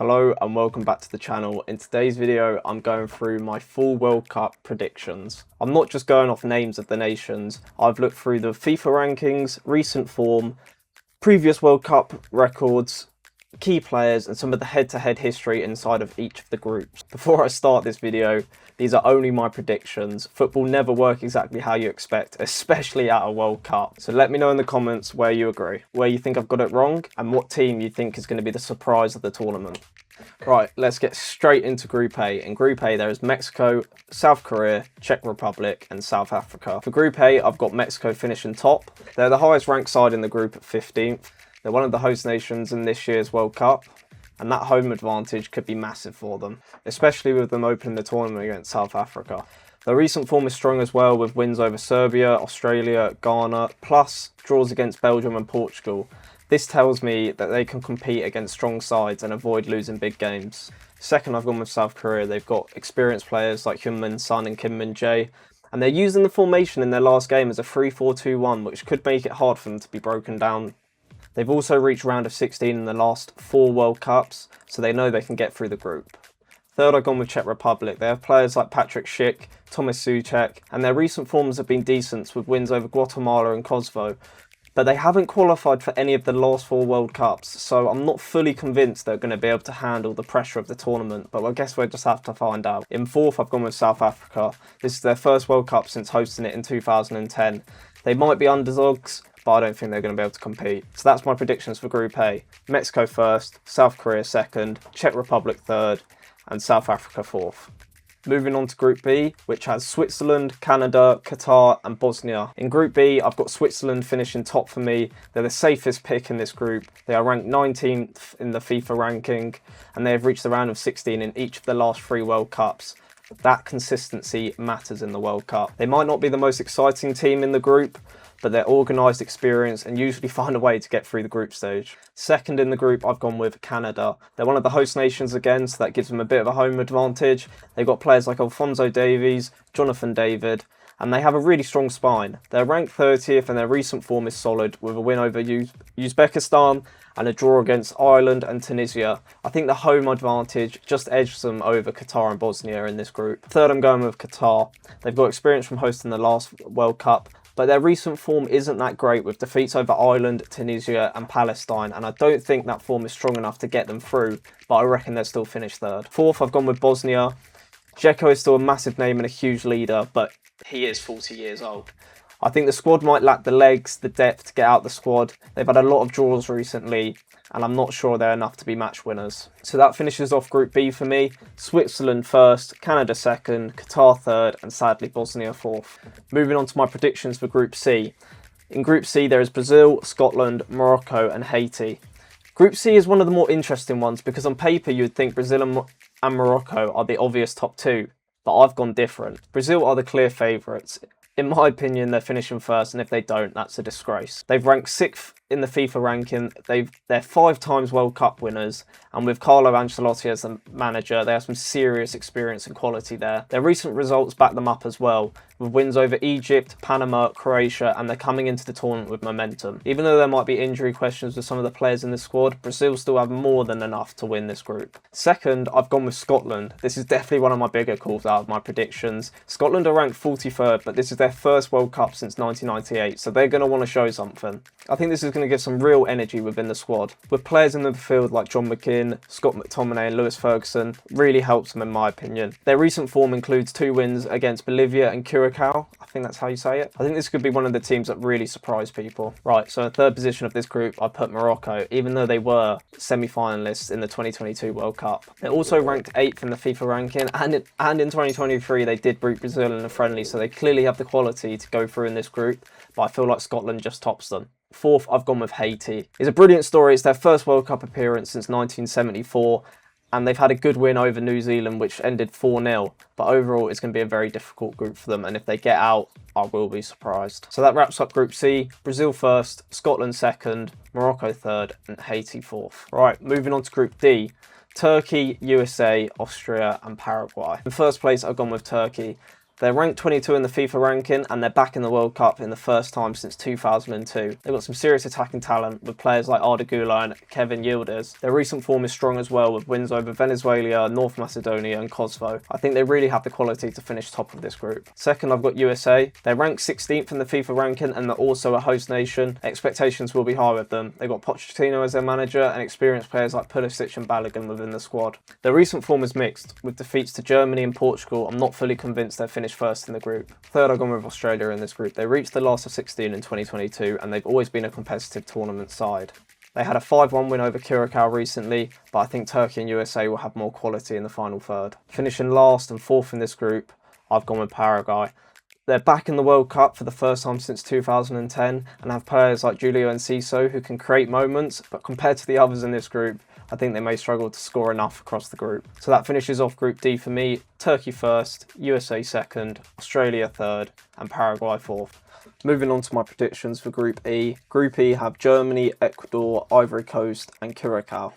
Hello and welcome back to the channel. In today's video, I'm going through my full World Cup predictions. I'm not just going off names of the nations. I've looked through the FIFA rankings, recent form, previous World Cup records, key players and some of the head-to-head history inside of each of the groups. Before I start this video, these are only my predictions. Football never works exactly how you expect, especially at a World Cup. So let me know in the comments where you agree, where you think I've got it wrong, and what team you think is going to be the surprise of the tournament. Right, let's get straight into Group A. In Group A, there is Mexico, South Korea, Czech Republic, and South Africa. For Group A, I've got Mexico finishing top. They're the highest ranked side in the group at 15th. They're one of the host nations in this year's World Cup, and that home advantage could be massive for them, especially with them opening the tournament against South Africa. Their recent form is strong as well, with wins over Serbia, Australia, Ghana, plus draws against Belgium and Portugal. This tells me that they can compete against strong sides and avoid losing big games. Second, I've gone with South Korea. They've got experienced players like Heung-min Son and Kim Min-jae, and they're using the formation in their last game as a 3-4-2-1, which could make it hard for them to be broken down. They've also reached round of 16 in the last 4 World Cups, so they know they can get through the group. Third, I've gone with Czech Republic. They have players like Patrik Schick, Tomáš Souček, and their recent forms have been decent with wins over Guatemala and Kosovo. But they haven't qualified for any of the last 4 World Cups, so I'm not fully convinced they're going to be able to handle the pressure of the tournament, but I guess we'll just have to find out. In fourth, I've gone with South Africa. This is their first World Cup since hosting it in 2010. They might be underdogs, but I don't think they're going to be able to compete. So that's my predictions for Group A. Mexico first, South Korea second, Czech Republic third, and South Africa fourth. Moving on to Group B, which has Switzerland, Canada, Qatar and Bosnia. In Group B, I've got Switzerland finishing top for me. They're the safest pick in this group. They are ranked 19th in the FIFA ranking, and they have reached the round of 16 in each of the last 3 World Cups. That consistency matters in the World Cup. They might not be the most exciting team in the group, but they're organised, experienced and usually find a way to get through the group stage. Second in the group, I've gone with Canada. They're one of the host nations again, so that gives them a bit of a home advantage. They've got players like Alphonso Davies, Jonathan David, and they have a really strong spine. They're ranked 30th and their recent form is solid, with a win over Uzbekistan and a draw against Ireland and Tunisia. I think the home advantage just edged them over Qatar and Bosnia in this group. Third, I'm going with Qatar. They've got experience from hosting the last World Cup, but their recent form isn't that great, with defeats over Ireland, Tunisia and Palestine, and I don't think that form is strong enough to get them through, but I reckon they'll still finish third. Fourth, I've gone with Bosnia. Dzeko is still a massive name and a huge leader, but he is 40 years old. I think the squad might lack the legs, the depth to get out the squad. They've had a lot of draws recently, and I'm not sure they're enough to be match winners. So that finishes off Group B for me. Switzerland first, Canada second, Qatar third, and sadly Bosnia fourth. Moving on to my predictions for Group C. In Group C there is Brazil, Scotland, Morocco and Haiti. Group C is one of the more interesting ones because on paper you would think Brazil and Morocco are the obvious top 2, but I've gone different. Brazil are the clear favourites. In my opinion, they're finishing first, and if they don't, that's a disgrace. They've ranked 6th in the FIFA ranking. They're 5 times World Cup winners, and with Carlo Ancelotti as the manager, they have some serious experience and quality there. Their recent results back them up as well, with wins over Egypt, Panama, Croatia, and they're coming into the tournament with momentum. Even though there might be injury questions with some of the players in the squad, Brazil still have more than enough to win this group. Second, I've gone with Scotland. This is definitely one of my bigger calls out of my predictions. Scotland are ranked 43rd, but this is their first World Cup since 1998, so they're going to want to show something. I think this is going to give some real energy within the squad. With players in the field like John McGinn, Scott McTominay and Lewis Ferguson, really helps them in my opinion. Their recent form includes 2 wins against Bolivia and Curacao. I think that's how you say it. I think this could be one of the teams that really surprise people. Right, so in third position of this group, I put Morocco, even though they were semi-finalists in the 2022 World Cup. They're also ranked 8th in the FIFA ranking, and in 2023 they did beat Brazil in a friendly, so they clearly have the quality to go through in this group, but I feel like Scotland just tops them. Fourth, I've gone with Haiti. It's a brilliant story. It's their first World Cup appearance since 1974, and they've had a good win over New Zealand, which ended 4-0. But overall, it's going to be a very difficult group for them, and if they get out, I will be surprised. So that wraps up Group C. Brazil first, Scotland second, Morocco third, and Haiti fourth. Right, moving on to Group D. Turkey, USA, Austria, and Paraguay. In first place, I've gone with Turkey. They're ranked 22 in the FIFA ranking and they're back in the World Cup in the first time since 2002. They've got some serious attacking talent with players like Arda Güler and Kevin Yildiz. Their recent form is strong as well with wins over Venezuela, North Macedonia and Kosovo. I think they really have the quality to finish top of this group. Second, I've got USA. They're ranked 16th in the FIFA ranking and they're also a host nation. Expectations will be high with them. They've got Pochettino as their manager and experienced players like Pulisic and Balogun within the squad. Their recent form is mixed, with defeats to Germany and Portugal. I'm not fully convinced they'll finish first in the group. Third, I've gone with Australia in this group. They reached the last of 16 in 2022 and they've always been a competitive tournament side. They had a 5-1 win over Curacao recently, but I think Turkey and USA will have more quality in the final third. Finishing last and fourth in this group, I've gone with Paraguay. They're back in the World Cup for the first time since 2010 and have players like Julio Enciso who can create moments, but compared to the others in this group, I think they may struggle to score enough across the group. So that finishes off Group D for me. Turkey first, USA second, Australia third, and Paraguay fourth. Moving on to my predictions for Group E. Group E have Germany, Ecuador, Ivory Coast, and Curacao.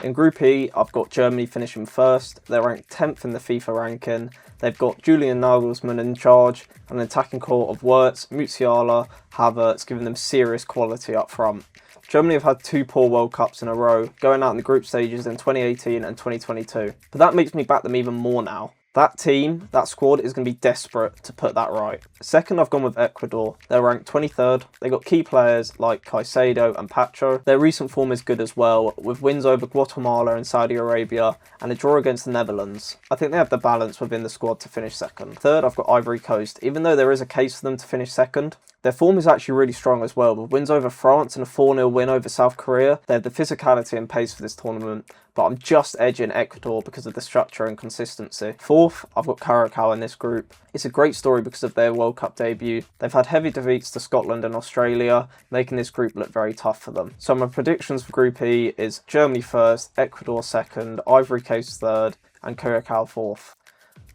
In Group E, I've got Germany finishing first. They're ranked 10th in the FIFA ranking. They've got Julian Nagelsmann in charge, and an attacking core of Wirtz, Musiala, Havertz, giving them serious quality up front. Germany have had 2 poor World Cups in a row, going out in the group stages in 2018 and 2022. But that makes me back them even more now. That team, that squad is going to be desperate to put that right. Second, I've gone with Ecuador. They're ranked 23rd. They've got key players like Caicedo and Pacho. Their recent form is good as well, with wins over Guatemala and Saudi Arabia and a draw against the Netherlands. I think they have the balance within the squad to finish second. Third, I've got Ivory Coast. Even though there is a case for them to finish second, their form is actually really strong as well, with wins over France and a 4-0 win over South Korea. They have the physicality and pace for this tournament, but I'm just edging Ecuador because of the structure and consistency. Fourth, I've got Curacao in this group. It's a great story because of their World Cup debut. They've had heavy defeats to Scotland and Australia, making this group look very tough for them. So my predictions for Group E is Germany first, Ecuador second, Ivory Coast third, and Curacao fourth.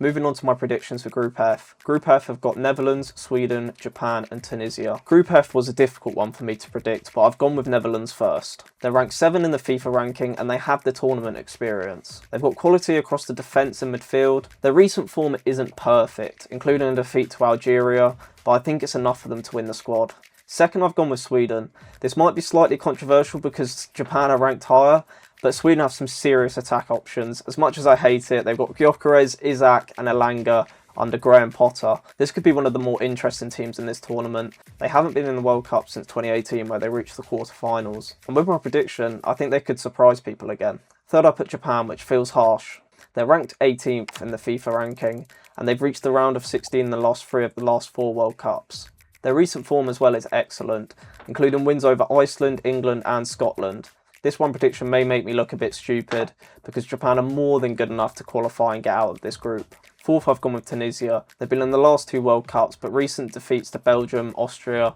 Moving on to my predictions for Group F. Group F have got Netherlands, Sweden, Japan and Tunisia. Group F was a difficult one for me to predict, but I've gone with Netherlands first. They're ranked 7 in the FIFA ranking and they have the tournament experience. They've got quality across the defence and midfield. Their recent form isn't perfect, including a defeat to Algeria, but I think it's enough for them to win the squad. Second, I've gone with Sweden. This might be slightly controversial because Japan are ranked higher, but Sweden have some serious attack options. As much as I hate it, they've got Gyökeres, Isak and Elanga under Graham Potter. This could be one of the more interesting teams in this tournament. They haven't been in the World Cup since 2018 where they reached the quarterfinals. And with my prediction, I think they could surprise people again. Third, I put Japan, which feels harsh. They're ranked 18th in the FIFA ranking and they've reached the round of 16 in the last 3 of the last 4 World Cups. Their recent form as well is excellent, including wins over Iceland, England and Scotland. This one prediction may make me look a bit stupid because Japan are more than good enough to qualify and get out of this group. Fourth, I've gone with Tunisia. They've been in the last 2 World Cups, but recent defeats to Belgium, Austria,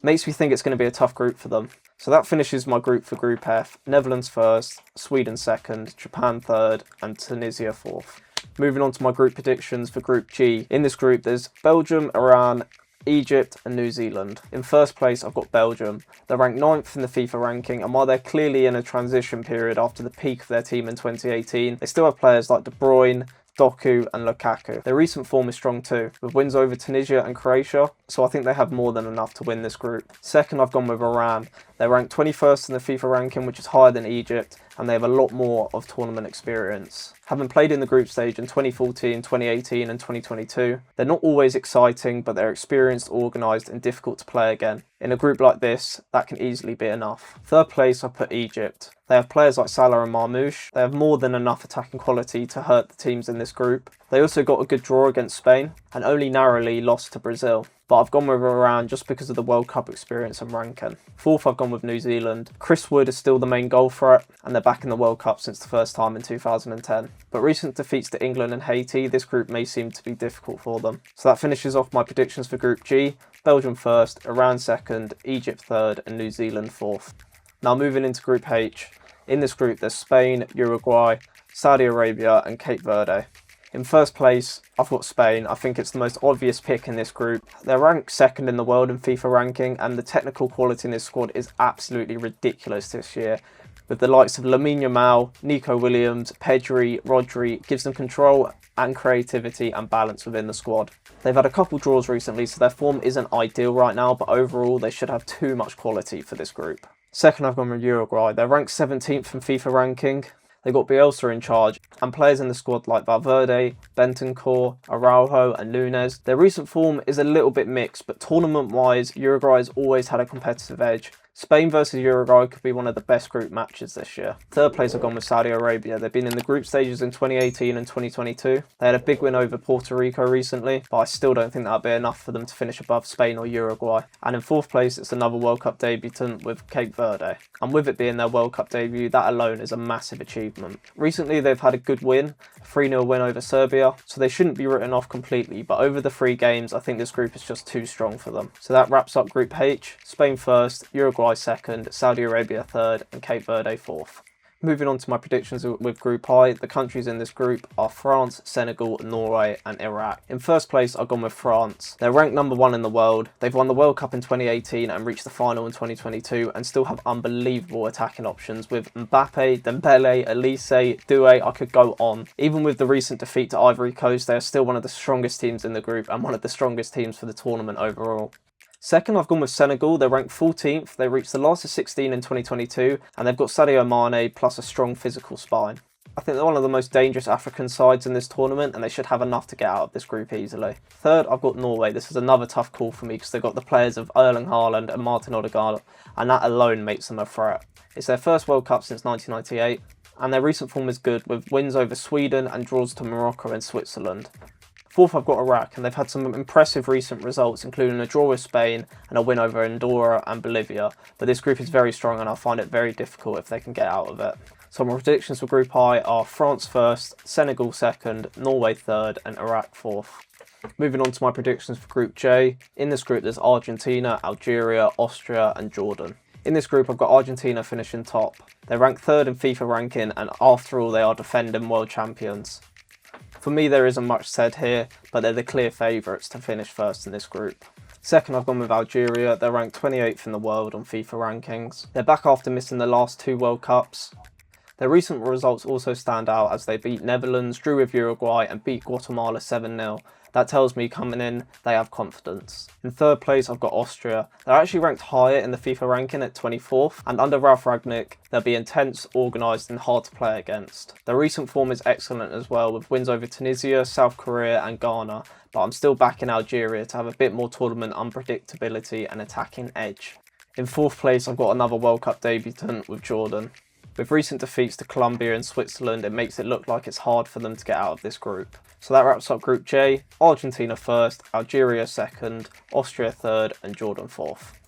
makes me think it's going to be a tough group for them. So that finishes my group for Group F. Netherlands first, Sweden second, Japan third, and Tunisia fourth. Moving on to my group predictions for Group G. In this group, there's Belgium, Iran, Egypt and New Zealand. In first place, I've got Belgium. They're ranked 9th in the FIFA ranking, and while they're clearly in a transition period after the peak of their team in 2018, they still have players like De Bruyne, Doku and Lukaku. Their recent form is strong too, with wins over Tunisia and Croatia, so I think they have more than enough to win this group. Second, I've gone with Iran. They're ranked 21st in the FIFA ranking, which is higher than Egypt, and they have a lot more of tournament experience. Having played in the group stage in 2014, 2018 and 2022, they're not always exciting, but they're experienced, organised and difficult to play again. In a group like this, that can easily be enough. Third place, I put Egypt. They have players like Salah and Marmoush. They have more than enough attacking quality to hurt the teams in this group. They also got a good draw against Spain and only narrowly lost to Brazil. But I've gone with Iran just because of the World Cup experience and ranking. Fourth, I've gone with New Zealand. Chris Wood is still the main goal threat and they're back in the World Cup since the first time in 2010. But recent defeats to England and Haiti, this group may seem to be difficult for them. So that finishes off my predictions for Group G. Belgium first, Iran second, Egypt third and New Zealand fourth. Now moving into Group H. In this group there's Spain, Uruguay, Saudi Arabia and Cape Verde. In first place, I've got Spain. I think it's the most obvious pick in this group. They're ranked second in the world in FIFA ranking and the technical quality in this squad is absolutely ridiculous this year. with the likes of Lamine Yamal, Nico Williams, Pedri, Rodri, gives them control and creativity and balance within the squad. They've had a couple draws recently, so their form isn't ideal right now, but overall they should have too much quality for this group. Second, I've gone with Uruguay. They're ranked 17th in FIFA ranking. They've got Bielsa in charge, and players in the squad like Valverde, Bentancur, Araujo and Nunes. Their recent form is a little bit mixed, but tournament-wise, Uruguay has always had a competitive edge. Spain versus Uruguay could be one of the best group matches this year. Third place I've gone with Saudi Arabia. They've been in the group stages in 2018 and 2022. They had a big win over Puerto Rico recently, but I still don't think that'll be enough for them to finish above Spain or Uruguay. And in fourth place, it's another World Cup debutant with Cape Verde. And with it being their World Cup debut, that alone is a massive achievement. Recently, they've had a good win, a 3-0 win over Serbia, so they shouldn't be written off completely, but over the 3 games, I think this group is just too strong for them. So that wraps up Group H. Spain first, Uruguay second, Saudi Arabia third, and Cape Verde fourth. Moving on to my predictions with Group I, the countries in this group are France, Senegal, Norway and Iraq. In first place, I've gone with France. They're ranked number 1 in the world. They've won the World Cup in 2018 and reached the final in 2022 and still have unbelievable attacking options with Mbappe, Dembele, Elise, Doué, I could go on. Even with the recent defeat to Ivory Coast, they are still one of the strongest teams in the group and one of the strongest teams for the tournament overall. Second, I've gone with Senegal. They're ranked 14th. They reached the last of 16 in 2022, and they've got Sadio Mane plus a strong physical spine. I think they're one of the most dangerous African sides in this tournament, and they should have enough to get out of this group easily. Third, I've got Norway. This is another tough call for me because they've got the players of Erling Haaland and Martin Odegaard, and that alone makes them a threat. It's their first World Cup since 1998, and their recent form is good with wins over Sweden and draws to Morocco and Switzerland. Fourth, I've got Iraq, and they've had some impressive recent results, including a draw with Spain and a win over Andorra and Bolivia. But this group is very strong, and I find it very difficult if they can get out of it. So my predictions for Group I are France first, Senegal second, Norway third, and Iraq fourth. Moving on to my predictions for Group J. In this group, there's Argentina, Algeria, Austria, and Jordan. In this group, I've got Argentina finishing top. They're ranked third in FIFA ranking, and after all, they are defending world champions. For me, there isn't much said here, but they're the clear favourites to finish first in this group. Second, I've gone with Algeria. They're ranked 28th in the world on FIFA rankings. They're back after missing the last 2 World Cups. Their recent results also stand out as they beat Netherlands, drew with Uruguay and beat Guatemala 7-0. That tells me coming in, they have confidence. In third place, I've got Austria. They're actually ranked higher in the FIFA ranking at 24th, and under Ralf Rangnick, they'll be intense, organised and hard to play against. Their recent form is excellent as well, with wins over Tunisia, South Korea and Ghana, but I'm still backing Algeria to have a bit more tournament unpredictability and attacking edge. In fourth place, I've got another World Cup debutant with Jordan. With recent defeats to Colombia and Switzerland, it makes it look like it's hard for them to get out of this group. So that wraps up Group J. Argentina first, Algeria second, Austria third and Jordan fourth.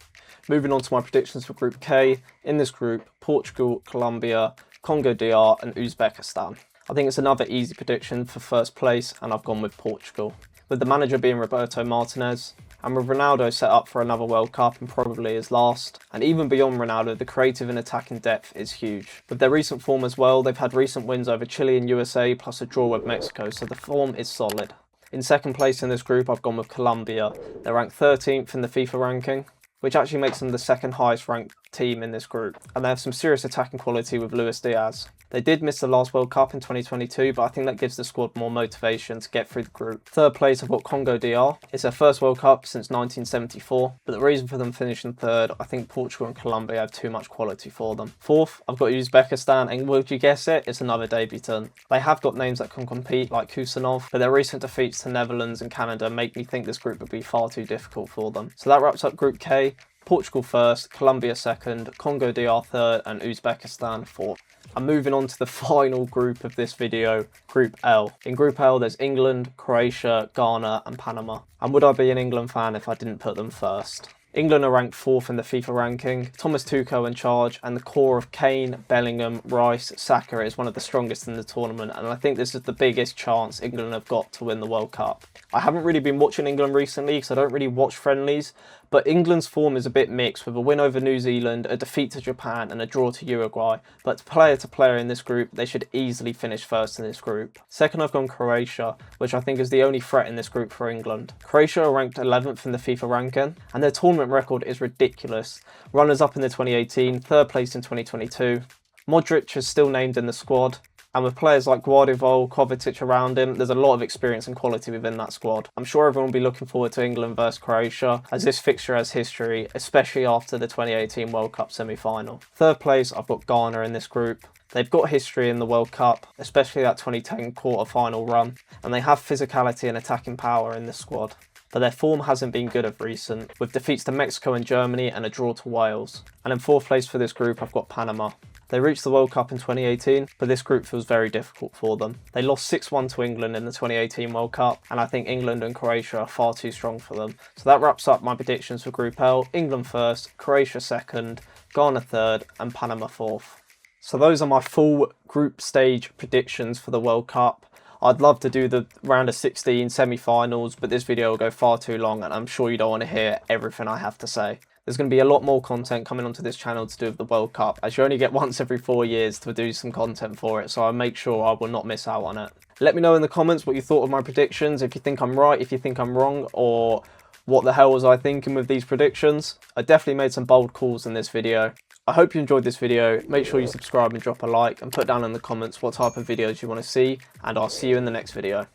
Moving on to my predictions for Group K. In this group, Portugal, Colombia, Congo DR and Uzbekistan. I think it's another easy prediction for first place, and I've gone with Portugal. With the manager being Roberto Martinez, and with Ronaldo set up for another World Cup and probably his last. And even beyond Ronaldo, the creative and attacking depth is huge. With their recent form as well, they've had recent wins over Chile and USA plus a draw with Mexico, so the form is solid. In second place in this group, I've gone with Colombia. They're ranked 13th in the FIFA ranking, which actually makes them the second highest ranked team in this group. And they have some serious attacking quality with Luis Diaz. They did miss the last World Cup in 2022, but I think that gives the squad more motivation to get through the group. Third place, I've got Congo DR. It's their first World Cup since 1974, but the reason for them finishing third, I think Portugal and Colombia have too much quality for them. Fourth, I've got Uzbekistan, and would you guess it? It's another debutant. They have got names that can compete, like Kusanov, but their recent defeats to Netherlands and Canada make me think this group would be far too difficult for them. So that wraps up Group K. Portugal first, Colombia second, Congo DR third, and Uzbekistan fourth. I'm moving on to the final group of this video, Group L. In Group L, there's England, Croatia, Ghana, and Panama. And would I be an England fan if I didn't put them first? England are ranked 4th in the FIFA ranking, Thomas Tuchel in charge, and the core of Kane, Bellingham, Rice, Saka is one of the strongest in the tournament, and I think this is the biggest chance England have got to win the World Cup. I haven't really been watching England recently because I don't really watch friendlies, but England's form is a bit mixed with a win over New Zealand, a defeat to Japan and a draw to Uruguay, but player to player in this group, they should easily finish first in this group. Second, I've gone Croatia, which I think is the only threat in this group for England. Croatia are ranked 11th in the FIFA ranking, and their tournament record is ridiculous. Runners up in the 2018, third place in 2022, Modric is still named in the squad, and with players like Guardiola, Kovacic around him, there's a lot of experience and quality within that squad. I'm sure everyone will be looking forward to England versus Croatia, as this fixture has history, especially after the 2018 World Cup semi-final. Third place, I've got Ghana in this group. They've got history in the World Cup, especially that 2010 quarter-final run, and they have physicality and attacking power in this squad. But their form hasn't been good of recent, with defeats to Mexico and Germany and a draw to Wales. And in fourth place for this group, I've got Panama. They reached the World Cup in 2018, but this group feels very difficult for them. They lost 6-1 to England in the 2018 World Cup, and I think England and Croatia are far too strong for them. So that wraps up my predictions for Group L. England first, Croatia second, Ghana third, and Panama fourth. So those are my full group stage predictions for the World Cup. I'd love to do the round of 16 semi-finals, but this video will go far too long, and I'm sure you don't want to hear everything I have to say. There's going to be a lot more content coming onto this channel to do with the World Cup, as you only get once every 4 years to do some content for it, so I'll make sure I will not miss out on it. Let me know in the comments what you thought of my predictions, if you think I'm right, if you think I'm wrong, or what the hell was I thinking with these predictions. I definitely made some bold calls in this video. I hope you enjoyed this video. Make sure you subscribe and drop a like, and put down in the comments what type of videos you want to see, and I'll see you in the next video.